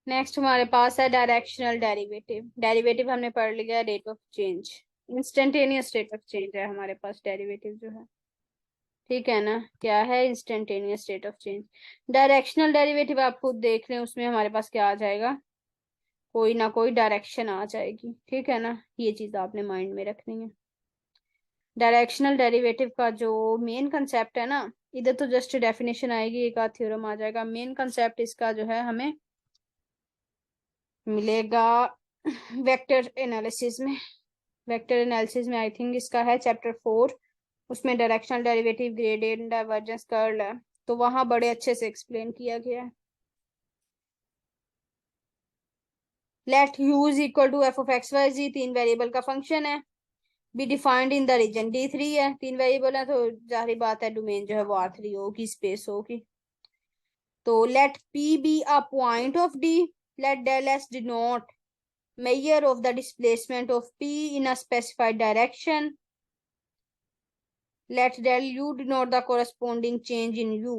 Next हमारे पास है डायरेक्शनल डेरिवेटिव। डेरिवेटिव हमने पढ़ लिया, rate of change, instantaneous rate of change है हमारे पास डेरिवेटिव जो है। ठीक है ना, क्या है? Instantaneous rate of change. Directional derivative आप खुद देख लें, उसमें हमारे पास क्या आ जाएगा, कोई ना कोई डायरेक्शन आ जाएगी। ठीक है ना, ये चीज आपने माइंड में रखनी है। डायरेक्शनल डेरिवेटिव का जो मेन कंसेप्ट है ना, इधर तो जस्ट डेफिनेशन आएगी, एक आध थ्योरम आ जाएगा। मेन कंसेप्ट इसका जो है हमें मिलेगा वेक्टर एनालिसिस में। वेक्टर एनालिसिस में आई थिंक इसका है चैप्टर 4, उसमें directional derivative, gradient, divergence, curl है, तो वहां बड़े अच्छे से एक्सप्लेन किया गया है। Let U is equal to F of X Y G, 3 variable का फंक्शन है, be defined in the region D3 है। 3 वेरिएबल है तो जाहिर बात है डोमेन जो है वो R3 होगी, स्पेस होगी। तो let P be a point of D, let del S denote measure of the displacement of P in a specified direction, let del U denote the corresponding change in U।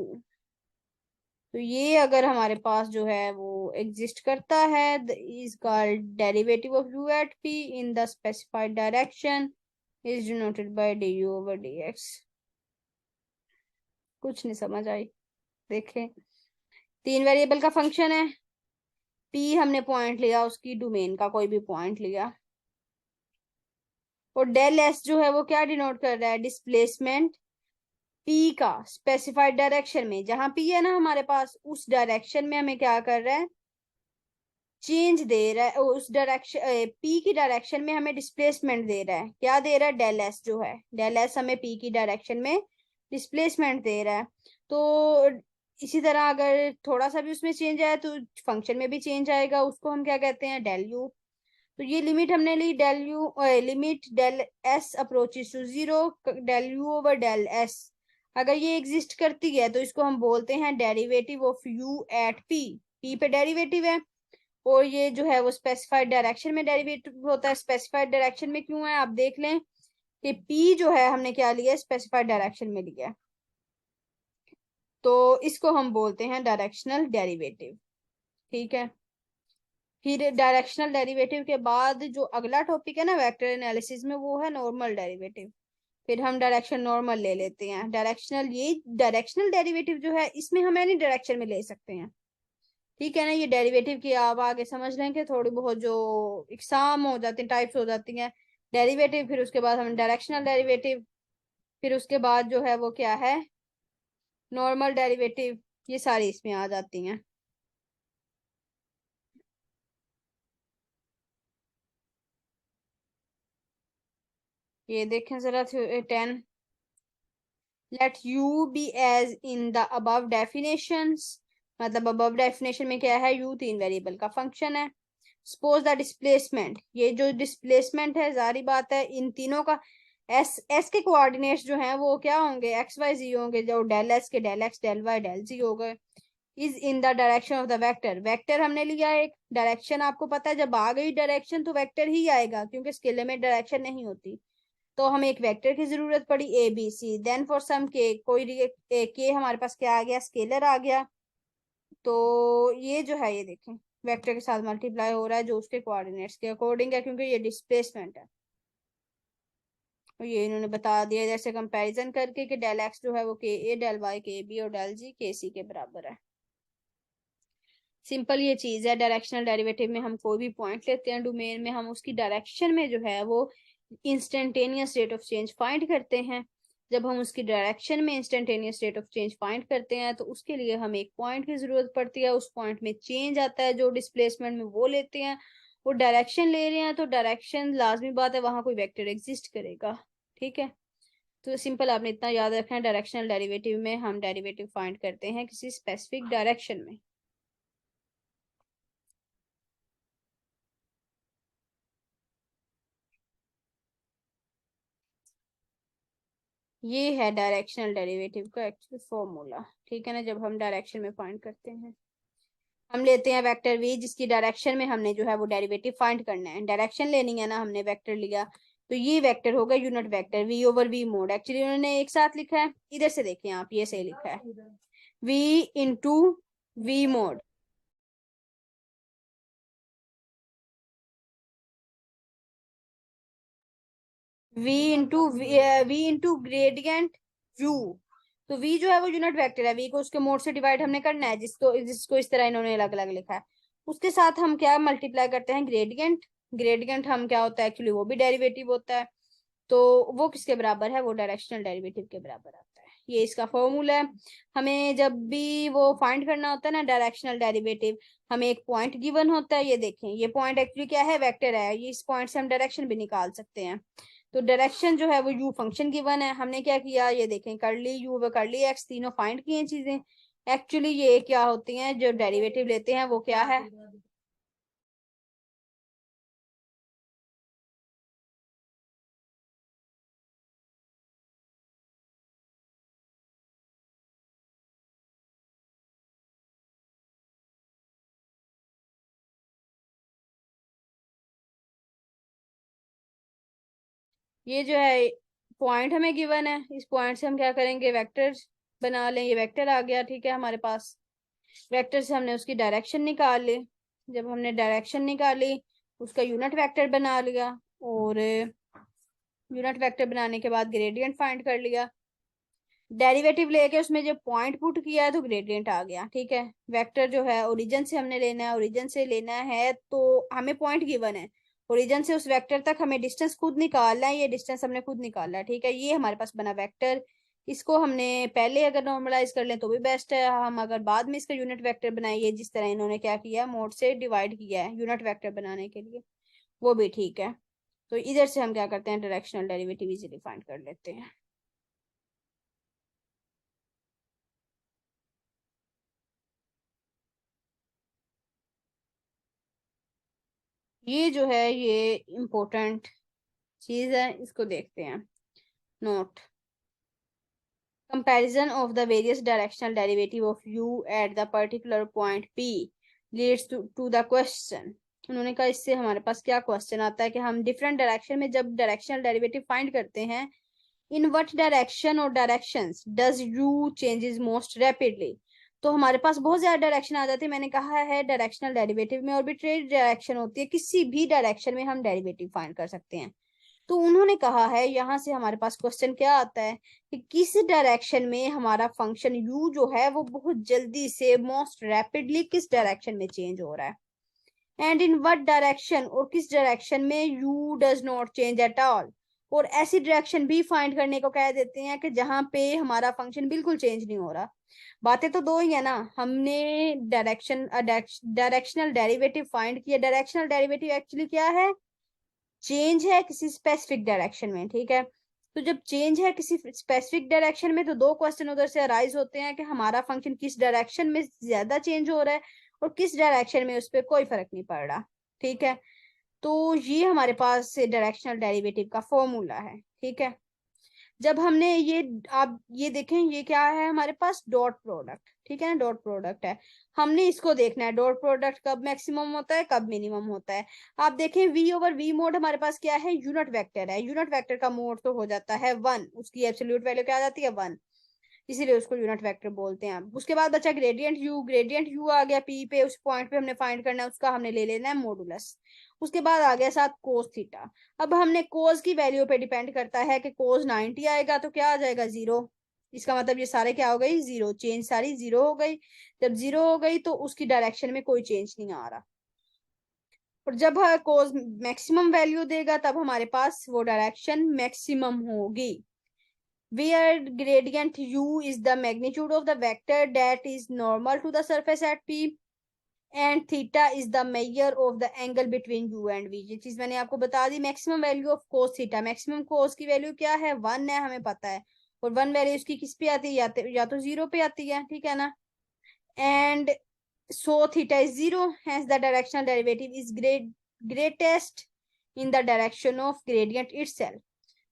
तो ये अगर हमारे पास जो है वो exist करता है, is called derivative of U at P in the specified direction is denoted by du over dx। कुछ नहीं समझ आई? देखें, 3 वेरिएबल का फंक्शन है, P हमने पॉइंट लिया, उसकी डोमेन का कोई भी पॉइंट लिया, और डेल S जो है वो क्या डिनोट कर रहा है, डिस्प्लेसमेंट P का स्पेसिफाइड डायरेक्शन में। जहां P है ना हमारे पास, उस डायरेक्शन में हमें क्या कर रहा है, चेंज दे रहा है। उस डायरेक्शन P की डायरेक्शन में हमें डिस्प्लेसमेंट दे रहा है। क्या दे रहा है? डेल S जो है, डेल S हमें P की डायरेक्शन में डिस्प्लेसमेंट दे रहा है। तो इसी तरह अगर थोड़ा सा भी उसमें चेंज आया तो फंक्शन में भी चेंज आएगा, उसको हम क्या कहते हैं, डेल यू। तो ये लिमिट हमने ली, del u, limit del s approaches to 0, del u over del s. अगर ये एग्जिस्ट करती है तो इसको हम बोलते हैं derivative of U at P. P पे डेरिवेटिव है, और ये जो है वो स्पेसिफाइड डायरेक्शन में डेरिवेटिव होता है। स्पेसिफाइड डायरेक्शन में क्यों है, आप देख लें कि पी जो है हमने क्या लिया, स्पेसिफाइड डायरेक्शन में लिया, तो इसको हम बोलते हैं डायरेक्शनल डेरिवेटिव। ठीक है, फिर डायरेक्शनल डेरिवेटिव के बाद जो अगला टॉपिक है ना वेक्टर एनालिसिस में, वो है नॉर्मल डेरिवेटिव। फिर हम डायरेक्शन नॉर्मल ले लेते हैं। डायरेक्शनल, ये डायरेक्शनल डेरिवेटिव जो है इसमें हम एनी डायरेक्शन में ले सकते हैं। ठीक है ना, ये डेरिवेटिव की आप आगे समझ लेंगे थोड़ी बहुत, जो एग्जाम हो जाती है, टाइप्स हो जाती हैं डेरिवेटिव। फिर उसके बाद हम डायरेक्शनल डेरिवेटिव, फिर उसके बाद जो है वो क्या है, नॉर्मल डेरिवेटिव, ये सारी इसमें आ जाती हैं। ये देखें जरा 10, let U be as in the above definitions. मतलब अबव डेफिनेशन में क्या है, यू 3 वेरिएबल का फंक्शन है। सपोज द डिस्प्लेसमेंट, ये जो डिस्प्लेसमेंट है जारी बात है इन तीनों का, एस एस के कोऑर्डिनेट्स जो हैं वो क्या होंगे, एक्स वाई जी होंगे, जो डेल एस के del x del y del z हो गए। Is in the direction of the vector, vector हमने लिया एक डायरेक्शन, आपको पता है जब आ गई डायरेक्शन तो वेक्टर ही आएगा, क्योंकि स्केलर में डायरेक्शन नहीं होती। तो हमें एक वेक्टर की जरूरत पड़ी, A B C, then for some K, कोई के हमारे पास क्या आ गया, स्केलर आ गया। तो ये जो है ये देखें वेक्टर के साथ मल्टीप्लाई हो रहा है, जो उसके कोऑर्डिनेट्स के अकॉर्डिंग है, क्योंकि ये डिस्प्लेसमेंट है। तो ये इन्होंने बता दिया जैसे कंपैरिजन करके कि डेल एक्स जो है वो के ए, डेल वाई के बी, और डेल जी के सी के बराबर है। सिंपल ये चीज है। डायरेक्शनल डेरिवेटिव में हम कोई भी पॉइंट लेते हैं डोमेन में, हम उसकी डायरेक्शन में जो है वो instantaneous rate of change find करते हैं। जब हम उसकी डायरेक्शन में instantaneous rate of change find करते हैं तो उसके लिए हमें एक पॉइंट की जरूरत पड़ती है। उस पॉइंट में चेंज आता है जो डिस्प्लेसमेंट में, वो लेते हैं। वो डायरेक्शन ले रहे हैं तो डायरेक्शन लाजमी बात है वहां कोई वेक्टर एग्जिस्ट करेगा। ठीक है, तो सिंपल आपने इतना याद रखना है, डायरेक्शनल डेरिवेटिव में हम डेरिवेटिव फाइंड करते हैं किसी स्पेसिफिक डायरेक्शन में। ये है डायरेक्शनल डेरिवेटिव का एक्चुअल फॉर्मूला। ठीक है ना, जब हम डायरेक्शन में फाइंड करते हैं, हम लेते हैं वेक्टर v, जिसकी डायरेक्शन में हमने जो है वो डेरिवेटिव फाइंड करना है। डायरेक्शन लेनी है ना, हमने वेक्टर लिया, तो ये वेक्टर होगा unit vector v over v mode. Actually उन्होंने एक साथ लिखा है, इधर से देखें आप, ये सही लिखा है v into v mode. v into gradient u। तो v जो है वो यूनिट वेक्टर है, v को उसके मोड से डिवाइड हमने करना है, जिसको जिसको इस तरह इन्होंने अलग अलग लिखा है। उसके साथ हम क्या मल्टीप्लाई करते हैं, ग्रेडियंट। ग्रेडियंट हम क्या होता है एक्चुअली, वो भी डेरिवेटिव होता है। तो वो किसके बराबर है, वो डायरेक्शनल डेरिवेटिव के बराबर आता है। ये इसका फॉर्मूला है। हमें जब भी वो फाइंड करना होता है ना डायरेक्शनल डेरिवेटिव, हमें एक पॉइंट गिवन होता है। ये देखें, ये पॉइंट एक्चुअली क्या है, वेक्टर है। ये इस पॉइंट से हम डायरेक्शन भी निकाल सकते हैं। तो डायरेक्शन जो है वो u फंक्शन गिवन है। हमने क्या किया, ये देखें, कर ली u व कर ली x, तीनों फाइंड किए चीजें। एक्चुअली ये क्या होती हैं, जो डेरिवेटिव लेते हैं वो क्या है, ये जो है पॉइंट हमें गिवन है। इस पॉइंट से हम क्या करेंगे, वेक्टर बना लें। ये वेक्टर आ गया, ठीक है हमारे पास। वेक्टर से हमने उसकी डायरेक्शन निकाल ली। जब हमने डायरेक्शन निकाली, उसका यूनिट वेक्टर बना लिया, और यूनिट वेक्टर बनाने के बाद ग्रेडियंट फाइंड कर लिया। डेरिवेटिव लेके उसमें जो पॉइंट पुट किया तो ग्रेडियंट आ गया, ठीक है। वेक्टर जो है ओरिजिन से हमने लेना है, ओरिजिन से लेना है तो हमें पॉइंट गिवन है। ओरिजिन से उस वेक्टर तक हमें डिस्टेंस खुद निकालना है। ये डिस्टेंस हमने खुद निकाला है, ठीक है। ये हमारे पास बना वेक्टर। इसको हमने पहले अगर नॉर्मलाइज कर लें तो भी बेस्ट है। हम अगर बाद में इसका यूनिट वेक्टर बनाइए, जिस तरह इन्होंने क्या किया, मोड से डिवाइड किया है यूनिट वेक्टर बनाने के लिए, वो भी ठीक है। तो इधर से हम क्या करते हैं, डायरेक्शनल डेरिवेटिव इजीली फाइंड कर लेते हैं। ये जो है ये इम्पोर्टेंट चीज है, इसको देखते हैं। Note, comparison of the various directional derivative of u at the particular point p leads to the question. उन्होंने कहा इससे हमारे पास क्या क्वेश्चन आता है कि हम डिफरेंट डायरेक्शन में जब डायरेक्शनल डेरिवेटिव फाइंड करते हैं, इन व्हाट डायरेक्शन और directions does u changes most rapidly. तो हमारे पास बहुत ज्यादा डायरेक्शन आ जाती है। मैंने कहा है डायरेक्शनल डेरिवेटिव में आर्बिट्रेरी डायरेक्शन होती है, किसी भी डायरेक्शन में हम डेरिवेटिव फाइंड कर सकते हैं। तो उन्होंने कहा है यहाँ से हमारे पास क्वेश्चन क्या आता है कि किस डायरेक्शन में हमारा फंक्शन u जो है वो बहुत जल्दी से मोस्ट रैपिडली किस डायरेक्शन में चेंज हो रहा है, एंड इन व्हाट डायरेक्शन, और किस डायरेक्शन में u does not change at all. और ऐसी डायरेक्शन भी फाइंड करने को कह देते हैं कि जहां पे हमारा फंक्शन बिल्कुल चेंज नहीं हो रहा। बातें तो दो ही है ना। हमने डायरेक्शनल डेरिवेटिव फाइंड किया। डायरेक्शनल डेरिवेटिव एक्चुअली क्या है, चेंज है किसी स्पेसिफिक डायरेक्शन में, ठीक है। तो जब चेंज है किसी स्पेसिफिक डायरेक्शन में, तो दो क्वेश्चन उधर से अराइज होते हैं कि हमारा फंक्शन किस डायरेक्शन में ज्यादा चेंज हो रहा है और किस डायरेक्शन में उस पर कोई फर्क नहीं पड़ रहा, ठीक है। तो ये हमारे पास डायरेक्शनल डेरिवेटिव का फॉर्मूला है, ठीक है। जब हमने ये, आप ये देखें, ये क्या है हमारे पास, डॉट प्रोडक्ट, ठीक है ना, डॉट प्रोडक्ट है। हमने इसको देखना है डॉट प्रोडक्ट कब मैक्सिमम होता है, कब मिनिमम होता है। आप देखें v ओवर v मोड हमारे पास क्या है, यूनिट वेक्टर है। यूनिट वेक्टर का मोड तो हो जाता है 1, उसकी एब्सोल्यूट वैल्यू क्या आ जाती है 1, इसीलिए उसको यूनिट वेक्टर बोलते हैं। उसके बाद बचा ग्रेडियंट u। ग्रेडियंट u आ गया p पे, उस पॉइंट पे हमने फाइंड करना है, उसका हमने ले लेना है मॉडुलस। उसके बाद आ गया साथ कोस थीटा। अब हमने कोस की वैल्यू पे डिपेंड करता है कि कोस 90 आएगा तो क्या आ जाएगा, 0। इसका मतलब ये सारे क्या हो गई, 0, चेंज सारी 0 हो गई। जब 0 हो गई तो उसकी डायरेक्शन में कोई चेंज नहीं आ रहा। और जब कोस मैक्सिमम वैल्यू देगा तब हमारे पास वो डायरेक्शन मैक्सिमम होगी। where gradient u is the magnitude of the vector that is normal to the surface at p, and theta is the measure of the angle between u and v। ये चीज मैंने आपको बता दी। Maximum value of cos theta, maximum cos की value क्या है, 1 है, हमें पता है। और 1 वैल्यू उसकी किस पे आती है, या तो 0 पे आती है, ठीक है ना। And so theta is 0, hence the directional derivative is greatest in the direction of gradient itself।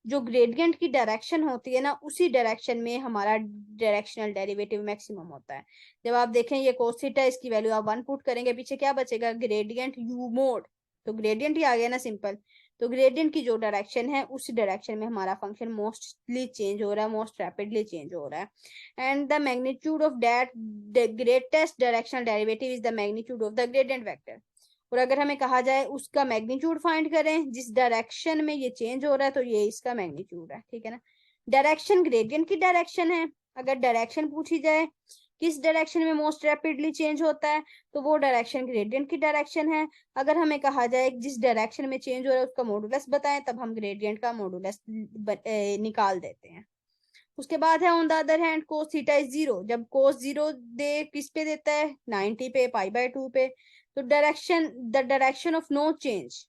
जो ग्रेडियंट की डायरेक्शन होती है ना, उसी डायरेक्शन में हमारा डायरेक्शनल डेरिवेटिव मैक्सिमम होता है। जब आप देखें ये कोस थीटा, इसकी वैल्यू आप 1 पुट करेंगे, पीछे क्या बचेगा, ग्रेडियंट यू मोड। तो ग्रेडियंट ही आ गया ना, सिंपल। तो ग्रेडियंट की जो डायरेक्शन है उसी डायरेक्शन में हमारा फंक्शन मोस्टली चेंज हो रहा है, मोस्ट रैपिडली चेंज हो रहा है। And the magnitude of that the greatest directional derivative is the magnitude of the gradient vector. और अगर हमें कहा जाए उसका मैग्नीट्यूड फाइंड करें, जिस डायरेक्शन में ये चेंज हो रहा है, तो ये इसका मैग्नीट्यूड है, ठीक है ना। डायरेक्शन ग्रेडियंट की डायरेक्शन है। अगर डायरेक्शन पूछी जाए किस डायरेक्शन में मोस्ट रैपिडली चेंज होता है, तो वो डायरेक्शन ग्रेडियंट की डायरेक्शन है। अगर हमें कहा जाए जिस डायरेक्शन में चेंज हो रहा है उसका मॉडुलस बताएं, तब हम ग्रेडियंट का मॉडुलस निकाल देते हैं। उसके बाद है on the other hand cos theta is 0, जब कोस 0 दे किस पे देता है, 90 पे, π/2 पे। तो the direction of no change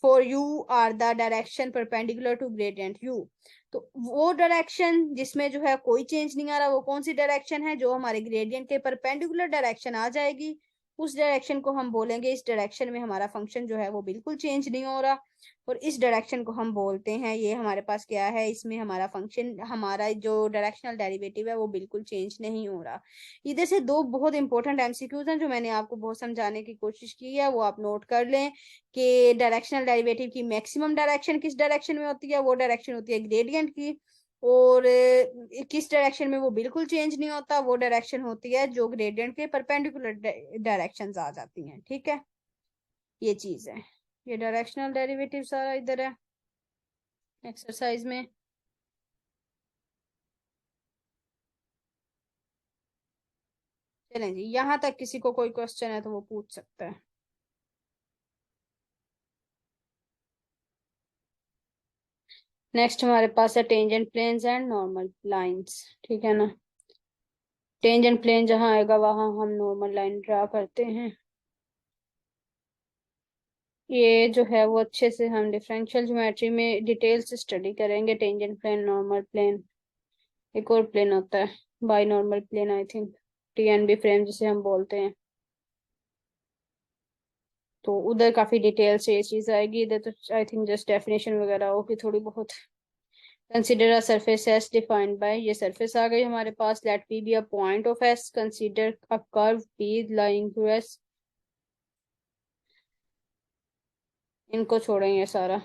for U are the direction perpendicular to gradient U. तो वो डायरेक्शन जिसमें जो है कोई चेंज नहीं आ रहा, वो कौन सी डायरेक्शन है, जो हमारे ग्रेडियंट के परपेंडिकुलर डायरेक्शन आ जाएगी, उस डायरेक्शन को हम बोलेंगे इस डायरेक्शन में हमारा फंक्शन जो है वो बिल्कुल चेंज नहीं हो रहा, और इस डायरेक्शन को हम बोलते हैं, ये हमारे पास क्या है, इसमें हमारा फंक्शन, हमारा जो डायरेक्शनल डेरिवेटिव है वो बिल्कुल चेंज नहीं हो रहा। इधर से दो बहुत इंपॉर्टेंट एमसीक्यूज हैं जो मैंने आपको बहुत समझाने की कोशिश की है, वो आप नोट कर लें कि डायरेक्शनल डेरिवेटिव की मैक्सिमम डायरेक्शन किस डायरेक्शन में होती है, वो डायरेक्शन होती है ग्रेडियंट की, और किस डायरेक्शन में वो बिल्कुल चेंज नहीं होता, वो डायरेक्शन होती है जो ग्रेडियंट के परपेंडिकुलर डायरेक्शंस आ जाती हैं, ठीक है। ये चीज है, ये डायरेक्शनल डेरिवेटिव सारा इधर है एक्सरसाइज में। चलें जी, यहाँ तक किसी को कोई क्वेश्चन है तो वो पूछ सकता है। नेक्स्ट हमारे पास है tangent planes and normal lines, ठीक है ना। टेंजेंट प्लेन जहाँ आएगा वहां हम नॉर्मल लाइन ड्रा करते हैं। ये जो है वो अच्छे से हम डिफरेंशियल ज्योमेट्री में डिटेल से स्टडी करेंगे। टेंजेंट प्लेन, नॉर्मल प्लेन, एक और प्लेन होता है binormal plane, I think TNB frame जिसे हम बोलते हैं। तो उधर काफी डिटेल से ये चीज आएगी, इधर तो आई थिंक जस्ट डेफिनेशन वगैरह होगी थोड़ी बहुत। Consider a surface S defined by, ये सरफेस आ गई हमारे पास। Let P be a point of S, consider a curve P lying to S. इनको छोड़ेंगे सारा,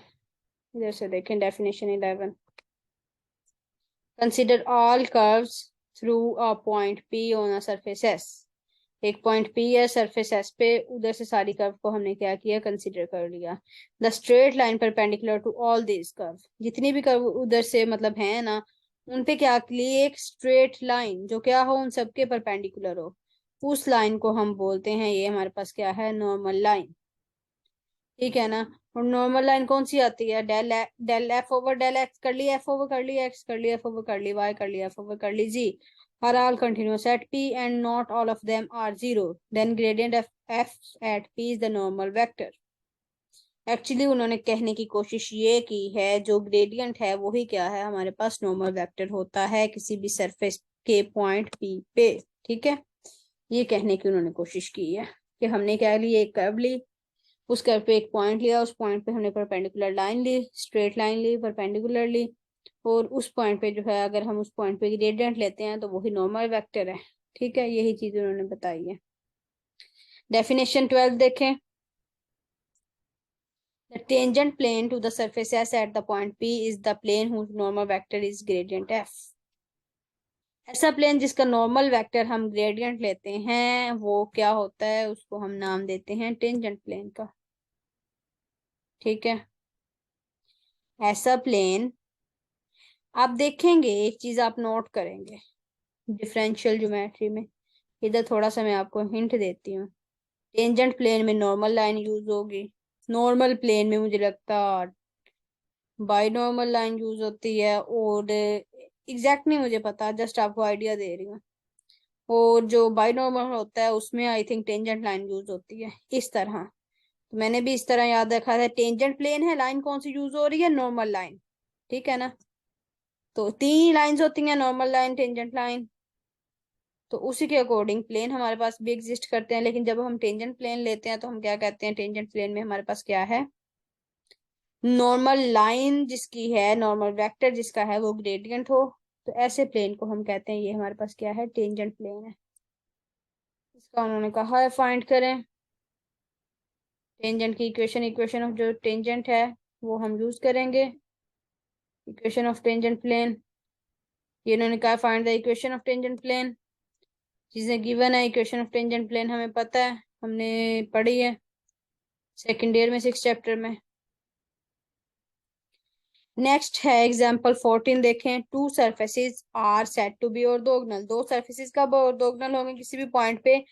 इधर से देखें definition 11। Consider all curves through a point P on a surface S. एक पॉइंट पी है सरफेस एस पे, उधर से सारी कर्व को हमने क्या किया, कंसिडर कर लिया। The straight line perpendicular to all this curve, जितनी भी कर्व उधर से मतलब है ना, उन पे क्या लिए, एक स्ट्रेट लाइन जो क्या हो, उन सबके परपेंडिकुलर हो, उस लाइन को हम बोलते हैं, ये हमारे पास क्या है, नॉर्मल लाइन, ठीक है ना। और नॉर्मल लाइन कौन सी आती है, del F over del X कर ली, एफ ओवर कर ली एक्स, कर ली एफ ओवर कर ली वाई, कर ली एफ ओवर कर ली जी, are all continuous at p and not all of them are zero, then gradient of f at p is the normal vector। Actually उन्होंने कहने की कोशिश ये की है, जो ग्रेडियंट है वही क्या है, हमारे पास नॉर्मल वेक्टर होता है किसी भी सरफेस के पॉइंट पी पे, ठीक है। ये कहने की उन्होंने कोशिश की है कि हमने क्या ली, एक कर्व ली, उस कर्व पे एक पॉइंट लिया, उस पॉइंट पे हमने परपेंडिकुलर लाइन ली, स्ट्रेट लाइन ली, परपेंडिकुलर ली, और उस पॉइंट पे जो है अगर हम उस पॉइंट पे ग्रेडियंट लेते हैं तो वही नॉर्मल वेक्टर है, ठीक है। यही चीज उन्होंने बताई है। डेफिनेशन 12 देखें। The tangent plane to the surface S at the point P is the plane whose normal vector is gradient f। ऐसा प्लेन जिसका नॉर्मल वेक्टर हम ग्रेडियंट लेते हैं वो क्या होता है, उसको हम नाम देते हैं टेंजेंट प्लेन का, ठीक है। ऐसा प्लेन आप देखेंगे, एक चीज आप नोट करेंगे डिफरेंशियल ज्योमेट्री में, इधर थोड़ा सा मैं आपको हिंट देती हूँ। टेंजेंट प्लेन में नॉर्मल लाइन यूज होगी, नॉर्मल प्लेन में मुझे लगता बाई नॉर्मल लाइन यूज होती है, और एग्जैक्ट नहीं मुझे पता, जस्ट आपको आइडिया दे रही हूँ। और जो बाई नॉर्मल होता है उसमें I think tangent line use होती है इस तरह। तो मैंने भी इस तरह याद रखा था, टेंजेंट प्लेन है, लाइन कौन सी यूज हो रही है, नॉर्मल लाइन, ठीक है ना। तो तीन लाइंस होती हैं, नॉर्मल लाइन, टेंजेंट लाइन, तो उसी के अकॉर्डिंग प्लेन हमारे पास भी एग्जिस्ट करते हैं। लेकिन जब हम टेंजेंट प्लेन लेते हैं तो हम क्या कहते हैं, टेंजेंट प्लेन में हमारे पास क्या है, नॉर्मल लाइन जिसकी है, नॉर्मल वेक्टर जिसका है वो ग्रेडियंट हो, तो ऐसे प्लेन को हम कहते हैं ये हमारे पास क्या है, टेंजेंट प्लेन है। इसका उन्होंने कहा है फाइंड करें टेंजेंट की इक्वेशन, इक्वेशन ऑफ जो टेंजेंट है वो हम यूज करेंगे, इक्वेशन ऑफ टेंजेंट प्लेन। ये इन्होंने कहा find the equation of tangent plane, चीजें गिवन है, इक्वेशन ऑफ टेंजेंट प्लेन हमें पता है, हमने पढ़ी है। सेकेंड ईयर में 6 चैप्टर में। नेक्स्ट है एग्जाम्पल 14 देखें। Two surfaces are said to be orthogonal. दो सरफेसेस कब ऑर्थोगोनल होंगे किसी भी पॉइंट पे,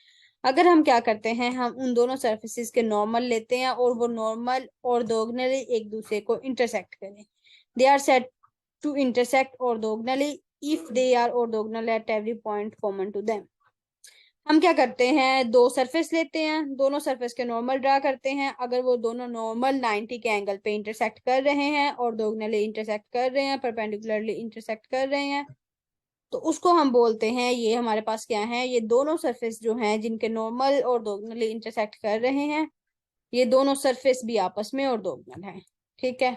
अगर हम क्या करते हैं, हम उन दोनों सरफेसेस के नॉर्मल लेते हैं और वो नॉर्मल ऑर्थोगोनली एक दूसरे को इंटरसेक्ट करें। They are said to intersect orthogonally if they are orthogonal at every point common to them. हम क्या करते हैं, दो सरफेस लेते हैं, दोनों सरफेस के नॉर्मल ड्रा करते हैं, अगर वो दोनों नॉर्मल 90 के एंगल पे इंटरसेक्ट कर रहे हैं और दोगुनली इंटरसेक्ट कर रहे हैं, परपेंडिकुलरली इंटरसेक्ट कर रहे हैं, तो उसको हम बोलते हैं, ये हमारे पास क्या है, ये दोनों सरफेस जो हैं जिनके नॉर्मल और दोगुनली इंटरसेक्ट कर रहे हैं, ये दोनों सरफेस भी आपस में और दोगुनल है। ठीक है।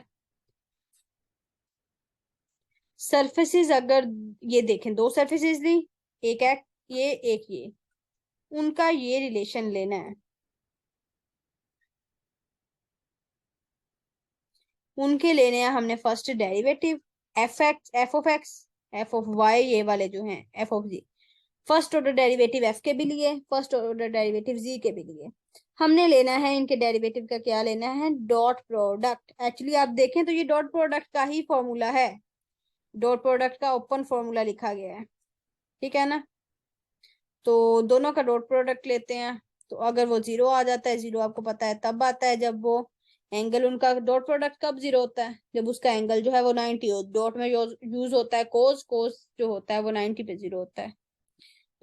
सरफेसेस अगर ये देखें, दो सरफेसेस ली, एक ये एक ये, उनका ये रिलेशन लेना है। उनके लेने हैं हमने first derivative f of x, f of y, ये वाले जो हैं f of g. First order derivative f के भी लिए, फर्स्ट ऑर्डर डेरिवेटिव जी के भी लिए। हमने लेना है इनके डेरिवेटिव का, क्या लेना है, डॉट प्रोडक्ट। एक्चुअली आप देखें तो ये डॉट प्रोडक्ट का ही फॉर्मूला है, डॉट प्रोडक्ट का ओपन फॉर्मूला लिखा गया है। ठीक है ना। तो दोनों का डॉट प्रोडक्ट लेते हैं, तो अगर वो जीरो आ जाता है, जीरो आपको पता है तब आता है जब वो एंगल, उनका डॉट प्रोडक्ट कब जीरो होता है, जब उसका एंगल जो है वो 90 हो। डॉट में यूज होता है कोस, कोस जो होता है वो 90 पे जीरो होता है।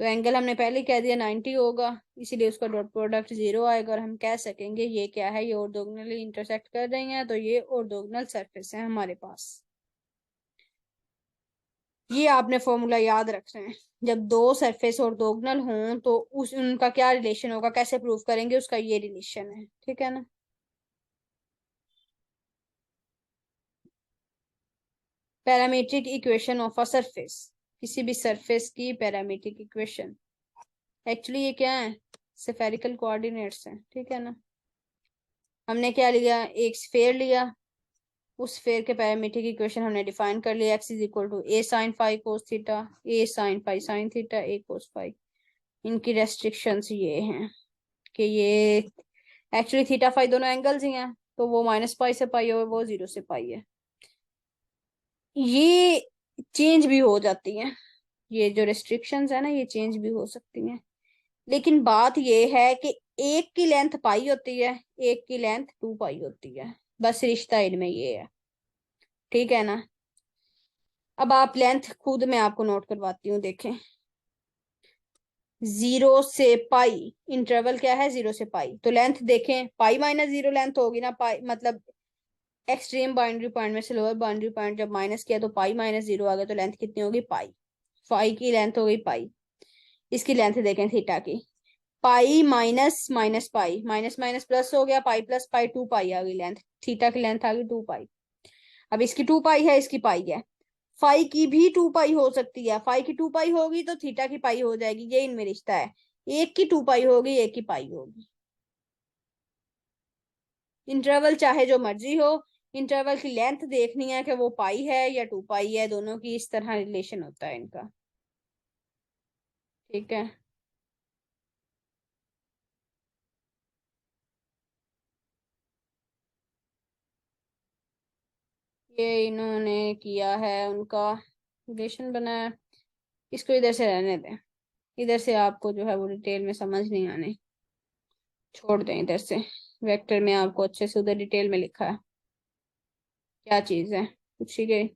तो एंगल हमने पहले कह दिया 90 होगा, इसीलिए उसका डॉट प्रोडक्ट जीरो आएगा, और हम कह सकेंगे ये क्या है, ये ऑर्थोगोनली इंटरसेक्ट कर रही हैं, तो ये ऑर्थोगोनल सरफेस है हमारे पास। ये आपने फॉर्मूला याद रखना है। जब दो सरफेस ऑर्थोगोनल हों तो उस उनका क्या रिलेशन होगा, कैसे प्रूव करेंगे, उसका ये रिलेशन है। ठीक है ना। Parametric equation of a surface, किसी भी सरफेस की पैरामीट्रिक इक्वेशन। एक्चुअली ये क्या है, स्फेरिकल कोऑर्डिनेट्स हैं। ठीक है ना। हमने क्या लिया, एक स्फेयर लिया, उस स्फेयर के पैरामीट्रिक इक्वेशन हमने डिफाइन कर लिया, x is equal to a sine phi cos theta, a sine phi sine theta, a cos phi. इनकी रेस्ट्रिक्शंस ये हैं कि ये एक्चुअली थीटा फाई दोनों एंगल्स ही हैं, तो वो माइनस पाई से पाई है, वो जीरो से पाई है। ये चेंज भी हो जाती हैं, ये जो रेस्ट्रिक्शंस है ना, ये चेंज भी हो सकती हैं। लेकिन बात ये है कि एक की लेंथ पाई होती है, एक की लेंथ 2 पाई होती है, बस रिश्ता इनमें ये है। ठीक है ना। अब आप लेंथ खुद मैं आपको नोट करवाती हूँ, देखें। 0 से पाई इंटरवल क्या है, 0 से पाई, तो लेंथ देखें, पाई माइनस जीरो लेंथ होगी ना, पाई मतलब एक्सट्रीम बाउंड्री पॉइंट में से लोअर बाउंड्री पॉइंट जब माइनस किया तो पाई माइनस जीरो आ गया, तो लेंथ कितनी होगी, पाई। पाई की लेंथ हो गई पाई। इसकी लेंथ देखें थीटा की, pi minus minus pi, minus minus plus हो गया, पाई प्लस पाई, 2 पाई आ गई लेंथ। थीटा की लेंथ आ गई 2 पाई। अब इसकी 2 पाई है, इसकी पाई है। फाई की भी 2 पाई हो सकती है, फाई की 2 पाई होगी तो थीटा की पाई हो जाएगी, ये इनमें रिश्ता है। एक की 2 पाई होगी, एक की पाई होगी। इंटरवल चाहे जो मर्जी हो, इंटरवल की लेंथ देखनी है कि वो पाई है या 2 पाई है, दोनों की इस तरह रिलेशन होता है इनका। ठीक है। ये इन्होंने किया है, उनका रिलेशन बनाया। इसको इधर से रहने दें, इधर से आपको जो है वो डिटेल में समझ नहीं आने, छोड़ दें इधर से। वेक्टर में आपको अच्छे से उधर डिटेल में लिखा है क्या चीज है, पूछी गई।